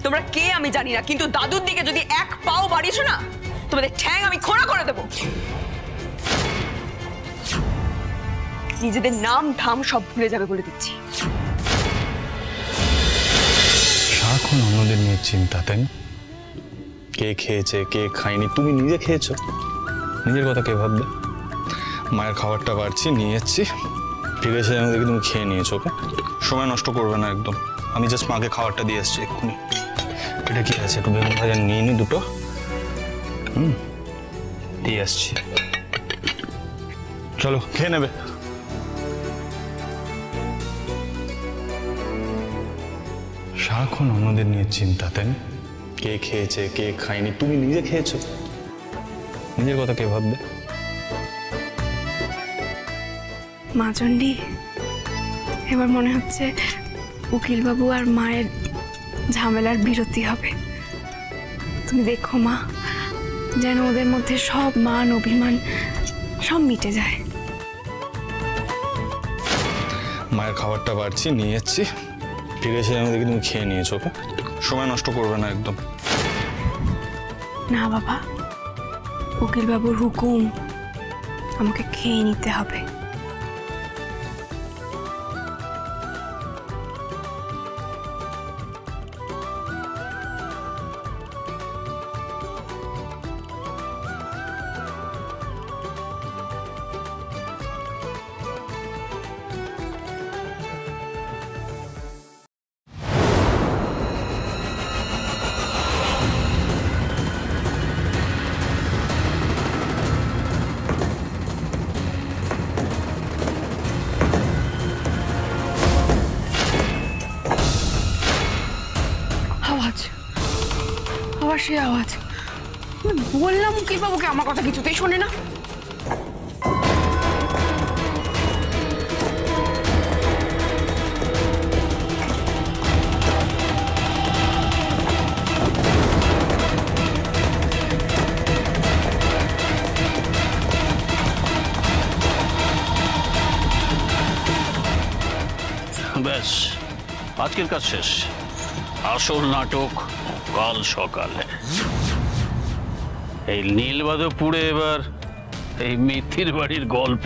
তোমরা কে আমি জানি না, কিন্তু দাদুর দিকে যদি এক পাও বাড়িয়েছো না, তোমাদের ঠ্যাং আমি খোঁড়া করে দেবো। নিজেদের নাম ধাম সব ভুলে যাবে বলে দিচ্ছি। সারাক্ষণ অন্যদের নিয়ে চিন্তা, তাই না? কে খেয়েছে কে খায়নি, তুমি নিজে খেয়েছো, নিজের কথা কে ভাববে? মায়ের খাবারটা বাড়ছি, নিয়ে এসছি, ফিরে এসে যেন দেখি তুমি খেয়ে নিয়েছো। ওকে, সময় নষ্ট করবে না একদম। আমি জাস্ট মাকে খাবারটা দিয়ে এসছি এক্ষুনি। এটা কি আছে, একটু বেগুন ভাজা নিয়ে নি দুটো, দিয়ে আসছি। চলো খেয়ে নেবে। সারাক্ষণ অন্যদের নিয়ে চিন্তা, তাই না? কে খেয়েছে কে খায়নি, তুমি নিজে খেয়েছো, নিজের কথা কে ভাববে? মা চণ্ডী, এবার মনে হচ্ছে উকিলবাবু আর মায়ের ঝামেলার বিরতি হবে। তুমি দেখো মা, যেন ওদের মধ্যে সব মান অভিমান সব মিটে যায়। মায়ের খাবারটা বাড়ছি, নিয়ে এসছি, ফিরে এসে যেন দেখি তুমি খেয়ে নিয়েছো। ওকে, সময় নষ্ট করবে না একদম। না বাবা, উকিলবাবুর হুকুম, আমাকে খেয়ে নিতে হবে। আবার সে আওয়াজ, বললাম উকিলবাবুকে আমার কথা কিছুতেই শোনে না। ব্যাস, আজকের কাজ শেষ। আসল নাটক কাল সকালে। এই নীলমাধবপুরে এবার এই মিথির বাড়ির গল্প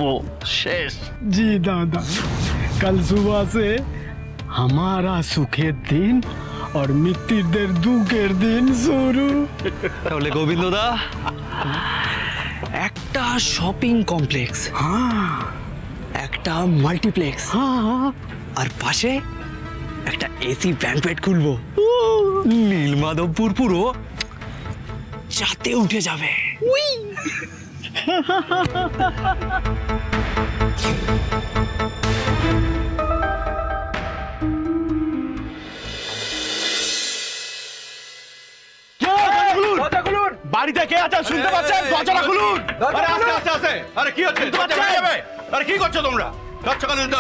শেষ। जी दादा, कल सुबह से हमारा सुखेर दिन और मित्तिरদের দুঃখের দিন শুরু। তাহলে গোবিন্দদা, একটা শপিং কমপ্লেক্স, একটা মাল্টিপ্লেক্স, আর পাশে একটা এসি ব্যাংকুয়েট খুলবো। নীলমাধবপুর পুরো চাতে উঠে যাবে। বাড়িতে কে আছেন শুনতে পাচ্ছেন? দরজাটা খুলুন। আরে আস্তে আস্তে আস্তে। আরে কি হচ্ছে? আরে কি করছো তোমরা?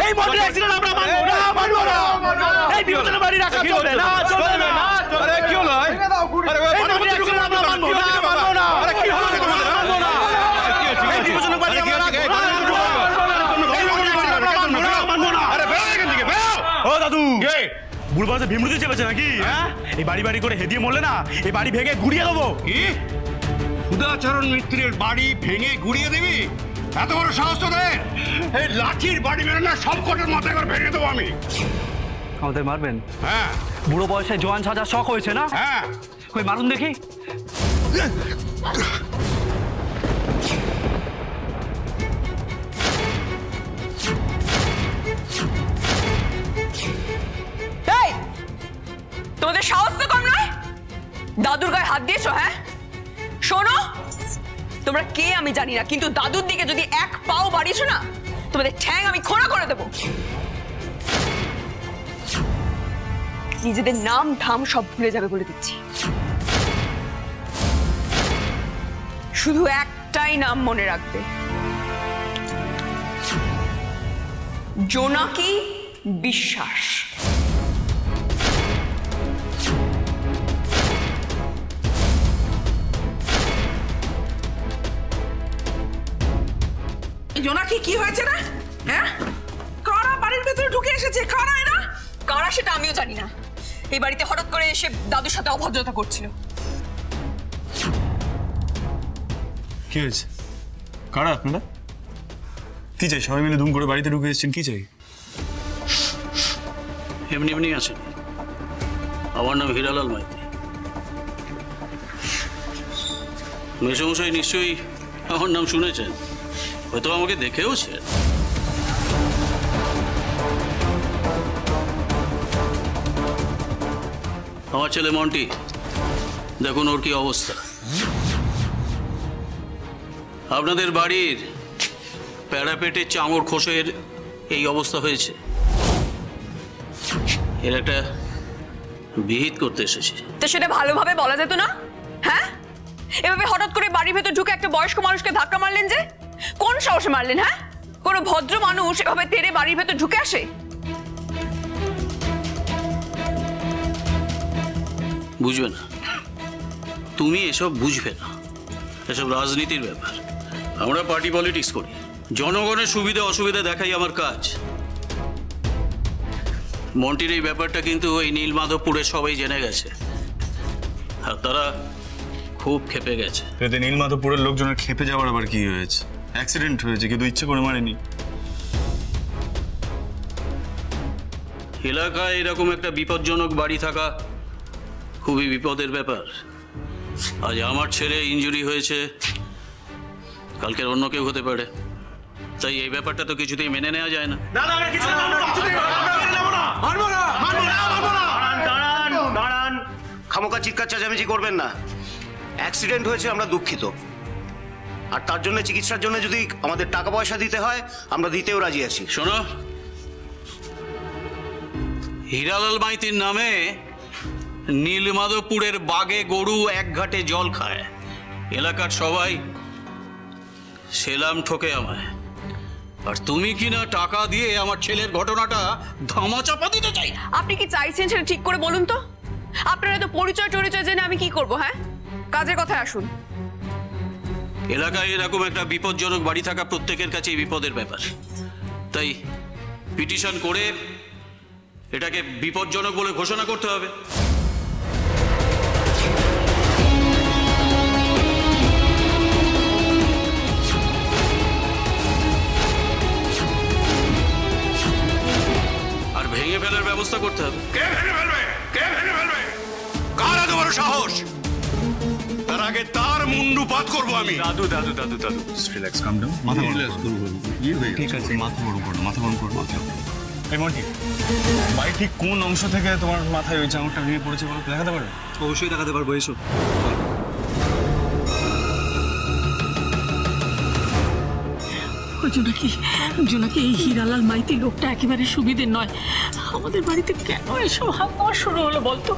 এই মর্ডার অ্যাক্সিডেন্ট আমরা মানবো না। এই বিপজ্জনক বাড়ি রাখা চলবে না, চলবে না। আরে কি হলো? আরে এই মর্ডার অ্যাক্সিডেন্ট আমরা মানবো না। আরে কি হলো তোমাদের? মানবো না। এই বিপজ্জনক বাড়ি আমরা রাখবো না। এই মর্ডার অ্যাক্সিডেন্ট আমরা মানবো না। আরে বেরো এখান থেকে, বেরো। ও দাদু, কে? বুড়ো বয়সে ভীমরুতি চেপেছে নাকি? হ্যাঁ, এই বাড়ি বাড়ি করে হেদিয়ে মরলে না, এই বাড়ি ভেঙে গুড়িয়ে দেবো। কি? সুধাচরণ মিত্রের বাড়ি ভেঙে গুড়িয়ে দিবি? এত বড় সাহস তোদের? এই লাঠির বাড়ি মেরে না সব কটার মাথায় করে ভেঙে দেবো আমি। আমাদের মারবেন? হ্যাঁ। বুড়ো বয়সে জোয়ান সাজার শখ হয়েছে না? হ্যাঁ। কই মারুন দেখি। এই, তোমাদের সাহস তো কম নয়, দাদুর গায়ে হাত দিয়েছো? হ্যাঁ, শোনো, তোমরা কে আমি জানি না, কিন্তু দাদুর দিকে যদি এক পাও বাড়িয়েছো না, তোমাদের ঠ্যাং আমি খোঁড়া করে দেবো। নিজেদের নাম ধাম সব ভুলে যাবে বলে দিচ্ছি। শুধু একটাই নাম মনে রাখবে, জোনাকি বিশ্বাস। জোনাকি কি হয়েছে না? হ্যাঁ, কারা বাড়ির ভেতরে ঢুকে এসেছে? কারা এরা? কারা সেটা আমিও জানি না, এই বাড়িতে হঠাৎ করে এসে দাদুর সাথে অভদ্রতা করছিল। কি হয়েছে? কারা আপনারা? কি চাই? সবাই মিলে ধুম করে বাড়িতে ঢুকে এসেছেন, কি চাই? এমনি এমনি আছেন। আমার নাম হীরালাল মাইতি। মেসমশাই নিশ্চয়ই আমার নাম শুনেছেন, হয়তো আমাকে দেখেওছেন। আমার ছেলে মন্টি, দেখুন ওর কি অবস্থা। আপনাদের বাড়ির প্যারাপেটের চাঙড় খোসের এই অবস্থা হয়েছে। এর একটা বিহিত করতে এসেছি। তো সেটা ভালোভাবে বলা যেত না? হ্যাঁ, এভাবে হঠাৎ করে বাড়ির ভেতর ঢুকে একটা বয়স্ক মানুষকে ধাক্কা মারলেন যে? কোন সাহসে মারলেন? হ্যাঁ, কোনো ভদ্র মানুষ এভাবে তেড়ে বাড়ির ভেতর ঢুকে আসে? বুঝবে না, তুমি এসব বুঝবে না। এসব রাজনীতির ব্যাপার। আমরা পার্টি পলিটিক্স করি, জনগণের সুবিধা অসুবিধা দেখাই আমার কাজ। মন্টির এই ব্যাপারটা কিন্তু ওই নীলমাধবপুরে সবাই জেনে গেছে, আর তারা খুব ক্ষেপে গেছে। এতে নীলমাধবপুরের লোকজনের ক্ষেপে যাওয়ার আবার কি হয়েছে? অ্যাক্সিডেন্ট হয়েছে, কিন্তু ইচ্ছে করে মারেনি। এলাকায় এরকম একটা বিপজ্জনক বাড়ি থাকা খুবই বিপদের ব্যাপার। আজ আমার ছেলে ইনজুরি হয়েছে, কালকের অন্য কেউ হতে পারে। তাই এই ব্যাপারটা তো কিছুতেই মেনে নেওয়া যায় না। দাঁড়ান, খামোকা চিৎকার চেঁচামেচি করবেন না। অ্যাক্সিডেন্ট হয়েছে, আমরা দুঃখিত। আর তার জন্য চিকিৎসার জন্য যদি আমাদের টাকা পয়সা দিতে হয়, আমরা দিতেও রাজি আছি। শোনো, হীরালাল মাইতির নামে নীলমাধবপুরের বাগে গরু এক ঘাটে জল খায়। এলাকার সবাই সেলাম ঠোকে আমায়, আর তুমি কিনা টাকা দিয়ে আমার ছেলের ঘটনাটা ধামাচাপা দিতে চাই। আপনি কি চাইছেন সেটা ঠিক করে বলুন তো? আপনারা তো পরিচয় জেনে আমি কি করব? হ্যাঁ, কাজের কথায় আসুন। এলাকায় এরকম একটা বিপজ্জনক বাড়ি থাকা প্রত্যেকের কাছেই বিপদের ব্যাপার। তাই পিটিশন করে এটাকে বিপজ্জনক বলে ঘোষণা করতে হবে। আর ভেঙে ফেলার ব্যবস্থা করতে হবে। কে ভেঙে ফেলবে? কে ভেঙে ফেলবে? কার এত বড় সাহস? তার আগে তার মুন্ডু পাত করবো আমি। দাদু দাদু দাদু দাদু রিল্যাক্স, কাম ডাউন। মাথা রিল্যাক্স করব। ঠিক আছে, মাথা গরম করো, মাথা গরম করো। এই মন্টি, বাড়ি ঠিক কোন অংশ থেকে তোমার মাথায় ওই চাঙড়টা ভেঙে পড়েছে বলো, দেখাতে পারবে? অবশ্যই দেখাতে পারবো, এসো। জোনাকি এই হীরালাল মাইতি লোকটা একেবারে সুবিধের নয়। আমাদের বাড়িতে কেন এসব হাঙ্গামা শুরু হলো বলতো?